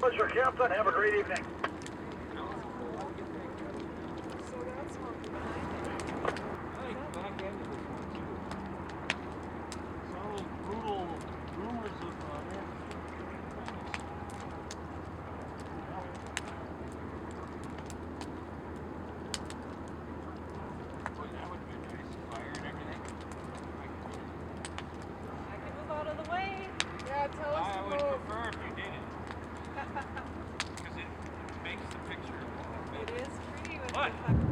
Mr. Captain. Have a great evening. Yeah, tell us I to would move. prefer if you did it. Because it makes the picture. It is pretty with What? the